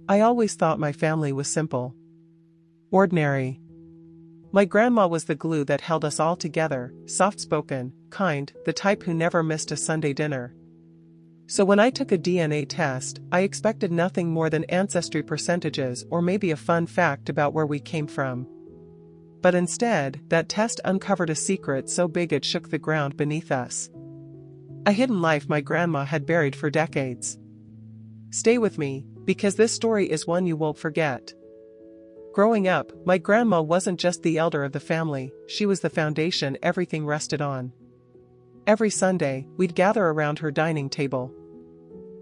I always thought my family was simple. Ordinary. My grandma was the glue that held us all together, soft-spoken, kind, the type who never missed a Sunday dinner. So when I took a DNA test, I expected nothing more than ancestry percentages or maybe a fun fact about where we came from. But instead, that test uncovered a secret so big it shook the ground beneath us. A hidden life my grandma had buried for decades. Stay with me, because this story is one you won't forget. Growing up, my grandma wasn't just the elder of the family, she was the foundation everything rested on. Every Sunday, we'd gather around her dining table.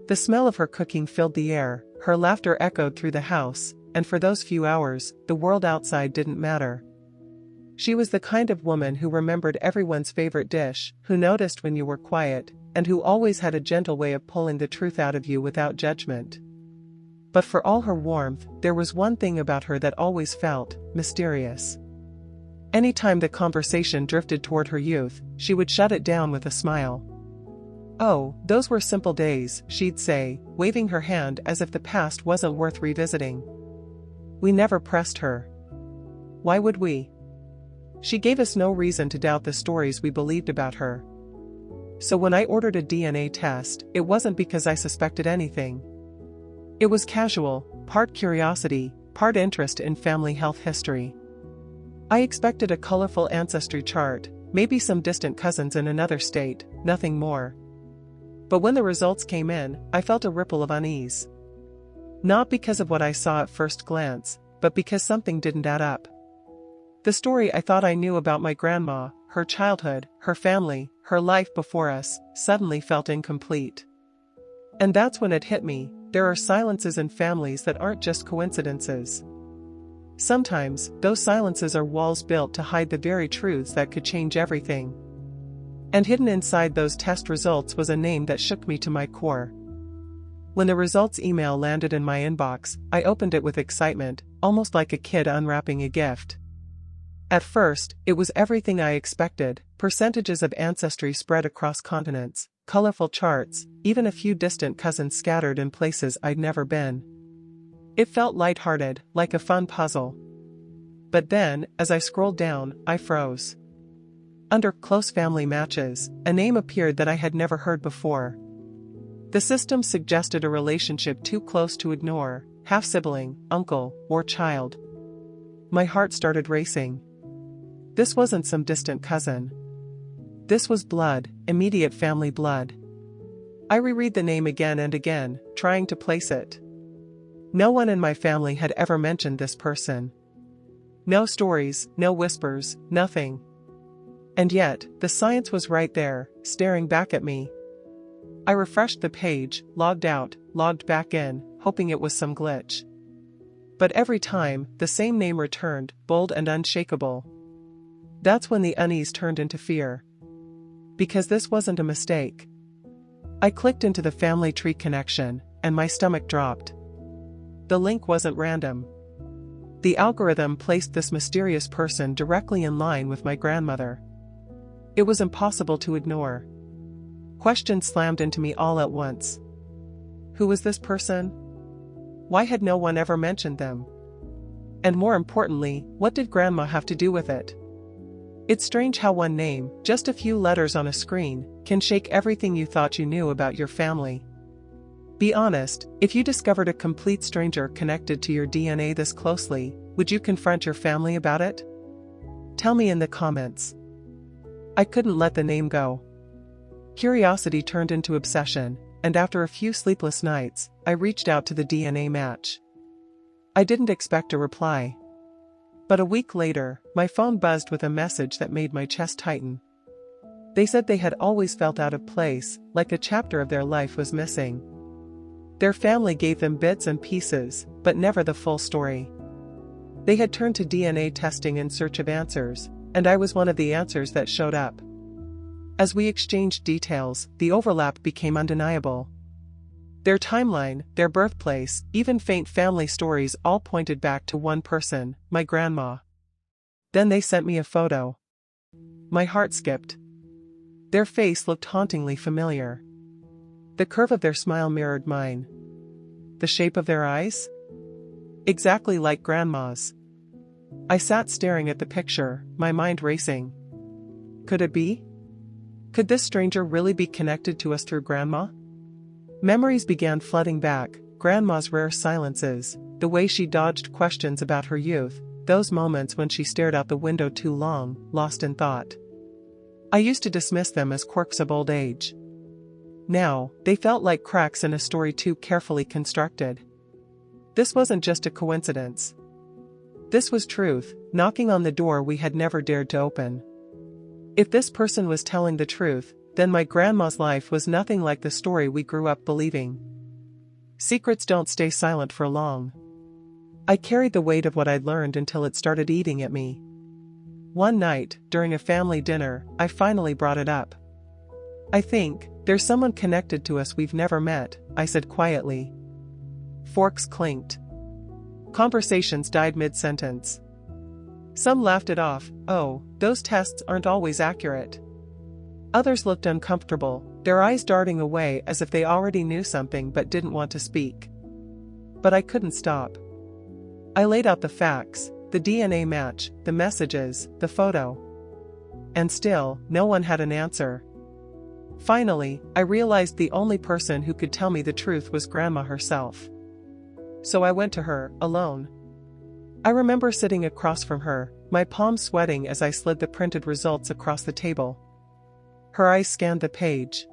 The smell of her cooking filled the air, her laughter echoed through the house, and for those few hours, the world outside didn't matter. She was the kind of woman who remembered everyone's favorite dish, who noticed when you were quiet, and who always had a gentle way of pulling the truth out of you without judgment. But for all her warmth, there was one thing about her that always felt mysterious. Anytime the conversation drifted toward her youth, she would shut it down with a smile. "Oh, those were simple days," she'd say, waving her hand as if the past wasn't worth revisiting. We never pressed her. Why would we? She gave us no reason to doubt the stories we believed about her. So when I ordered a DNA test, it wasn't because I suspected anything. It was casual, part curiosity, part interest in family health history. I expected a colorful ancestry chart, maybe some distant cousins in another state, nothing more. But when the results came in, I felt a ripple of unease. Not because of what I saw at first glance, but because something didn't add up. The story I thought I knew about my grandma, her childhood, her family, her life before us, suddenly felt incomplete. And that's when it hit me, there are silences in families that aren't just coincidences. Sometimes, those silences are walls built to hide the very truths that could change everything. And hidden inside those test results was a name that shook me to my core. When the results email landed in my inbox, I opened it with excitement, almost like a kid unwrapping a gift. At first, it was everything I expected, percentages of ancestry spread across continents, colorful charts, even a few distant cousins scattered in places I'd never been. It felt lighthearted, like a fun puzzle. But then, as I scrolled down, I froze. Under close family matches, a name appeared that I had never heard before. The system suggested a relationship too close to ignore, half-sibling, uncle, or child. My heart started racing. This wasn't some distant cousin. This was blood, immediate family blood. I reread the name again and again, trying to place it. No one in my family had ever mentioned this person. No stories, no whispers, nothing. And yet, the science was right there, staring back at me. I refreshed the page, logged out, logged back in, hoping it was some glitch. But every time, the same name returned, bold and unshakable. That's when the unease turned into fear. Because this wasn't a mistake. I clicked into the family tree connection, and my stomach dropped. The link wasn't random. The algorithm placed this mysterious person directly in line with my grandmother. It was impossible to ignore. Questions slammed into me all at once. Who was this person? Why had no one ever mentioned them? And more importantly, what did Grandma have to do with it? It's strange how one name, just a few letters on a screen, can shake everything you thought you knew about your family. Be honest, if you discovered a complete stranger connected to your DNA this closely, would you confront your family about it? Tell me in the comments. I couldn't let the name go. Curiosity turned into obsession, and after a few sleepless nights, I reached out to the DNA match. I didn't expect a reply. But a week later, my phone buzzed with a message that made my chest tighten. They said they had always felt out of place, like a chapter of their life was missing. Their family gave them bits and pieces, but never the full story. They had turned to DNA testing in search of answers, and I was one of the answers that showed up. As we exchanged details, the overlap became undeniable. Their timeline, their birthplace, even faint family stories all pointed back to one person, my grandma. Then they sent me a photo. My heart skipped. Their face looked hauntingly familiar. The curve of their smile mirrored mine. The shape of their eyes? Exactly like Grandma's. I sat staring at the picture, my mind racing. Could it be? Could this stranger really be connected to us through Grandma? Memories began flooding back, Grandma's rare silences, the way she dodged questions about her youth, those moments when she stared out the window too long, lost in thought. I used to dismiss them as quirks of old age. Now, they felt like cracks in a story too carefully constructed. This wasn't just a coincidence. This was truth, knocking on the door we had never dared to open. If this person was telling the truth, then my grandma's life was nothing like the story we grew up believing. Secrets don't stay silent for long. I carried the weight of what I'd learned until it started eating at me. One night, during a family dinner, I finally brought it up. I think, there's someone connected to us we've never met, I said quietly. Forks clinked. Conversations died mid-sentence. Some laughed it off, oh, those tests aren't always accurate. Others looked uncomfortable, their eyes darting away as if they already knew something but didn't want to speak. But I couldn't stop. I laid out the facts, the DNA match, the messages, the photo. And still, no one had an answer. Finally, I realized the only person who could tell me the truth was Grandma herself. So I went to her, alone. I remember sitting across from her, my palms sweating as I slid the printed results across the table. Her eyes scanned the page.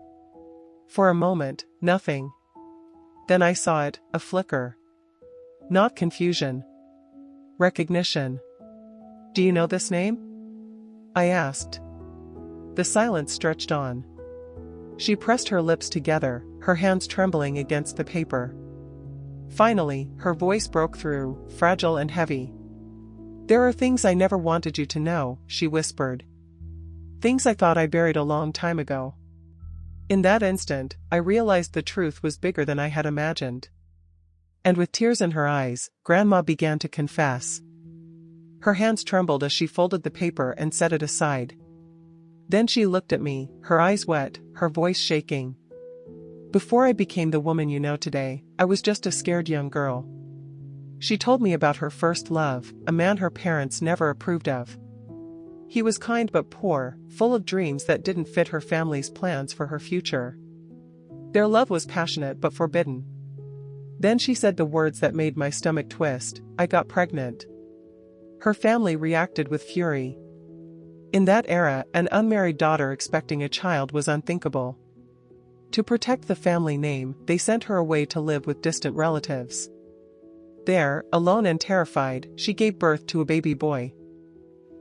For a moment, nothing. Then I saw it, a flicker. Not confusion. Recognition. Do you know this name? I asked. The silence stretched on. She pressed her lips together, her hands trembling against the paper. Finally, her voice broke through, fragile and heavy. There are things I never wanted you to know, she whispered. Things I thought I buried a long time ago. In that instant, I realized the truth was bigger than I had imagined. And with tears in her eyes, Grandma began to confess. Her hands trembled as she folded the paper and set it aside. Then she looked at me, her eyes wet, her voice shaking. Before I became the woman you know today, I was just a scared young girl. She told me about her first love, a man her parents never approved of. He was kind but poor, full of dreams that didn't fit her family's plans for her future. Their love was passionate but forbidden. Then she said the words that made my stomach twist, I got pregnant. Her family reacted with fury. In that era, an unmarried daughter expecting a child was unthinkable. To protect the family name, they sent her away to live with distant relatives. There, alone and terrified, she gave birth to a baby boy.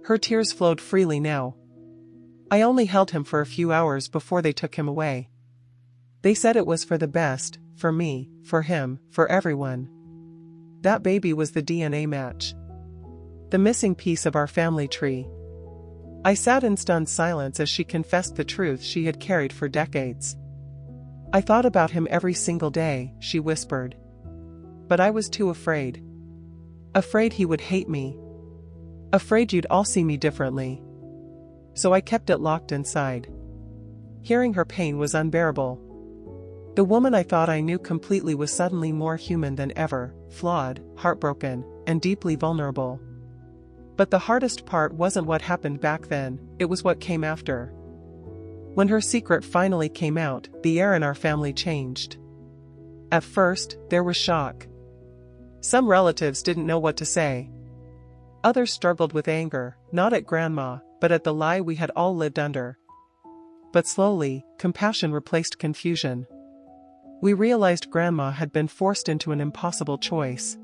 Her tears flowed freely now. I only held him for a few hours before they took him away. They said it was for the best, for me, for him, for everyone. That baby was the DNA match. The missing piece of our family tree. I sat in stunned silence as she confessed the truth she had carried for decades. I thought about him every single day, she whispered. But I was too afraid. Afraid he would hate me. Afraid you'd all see me differently. So I kept it locked inside. Hearing her pain was unbearable. The woman I thought I knew completely was suddenly more human than ever, flawed, heartbroken, and deeply vulnerable. But the hardest part wasn't what happened back then, it was what came after. When her secret finally came out, the air in our family changed. At first, there was shock. Some relatives didn't know what to say. Others struggled with anger, not at Grandma, but at the lie we had all lived under. But slowly, compassion replaced confusion. We realized Grandma had been forced into an impossible choice.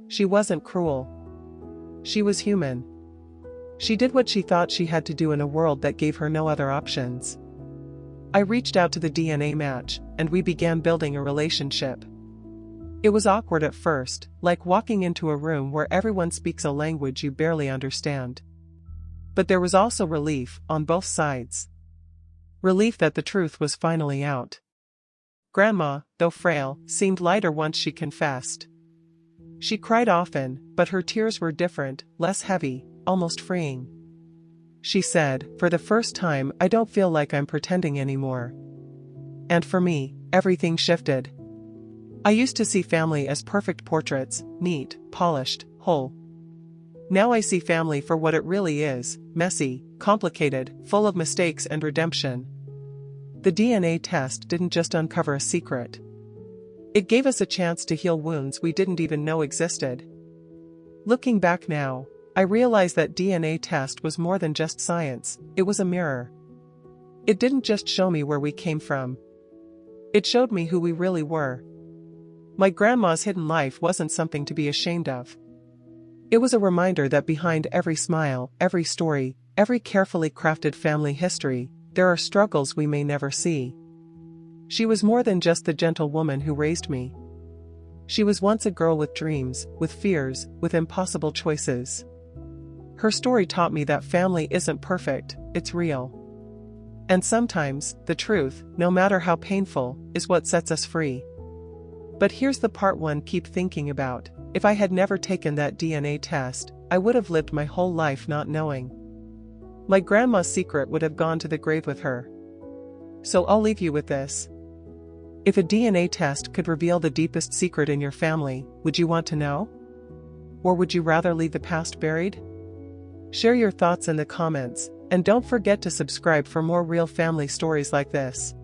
She wasn't cruel. She was human. She did what she thought she had to do in a world that gave her no other options. I reached out to the DNA match, and we began building a relationship. It was awkward at first, like walking into a room where everyone speaks a language you barely understand. But there was also relief, on both sides. Relief that the truth was finally out. Grandma, though frail, seemed lighter once she confessed. She cried often, but her tears were different, less heavy, almost freeing. She said, for the first time, I don't feel like I'm pretending anymore. And for me, everything shifted. I used to see family as perfect portraits, neat, polished, whole. Now I see family for what it really is, messy, complicated, full of mistakes and redemption. The DNA test didn't just uncover a secret. It gave us a chance to heal wounds we didn't even know existed. Looking back now, I realize that DNA test was more than just science, it was a mirror. It didn't just show me where we came from. It showed me who we really were. My grandma's hidden life wasn't something to be ashamed of. It was a reminder that behind every smile, every story, every carefully crafted family history, there are struggles we may never see. She was more than just the gentle woman who raised me. She was once a girl with dreams, with fears, with impossible choices. Her story taught me that family isn't perfect, it's real. And sometimes, the truth, no matter how painful, is what sets us free. But here's the part one keep thinking about. If I had never taken that DNA test, I would have lived my whole life not knowing. My grandma's secret would have gone to the grave with her. So I'll leave you with this. If a DNA test could reveal the deepest secret in your family, would you want to know? Or would you rather leave the past buried? Share your thoughts in the comments, and don't forget to subscribe for more real family stories like this.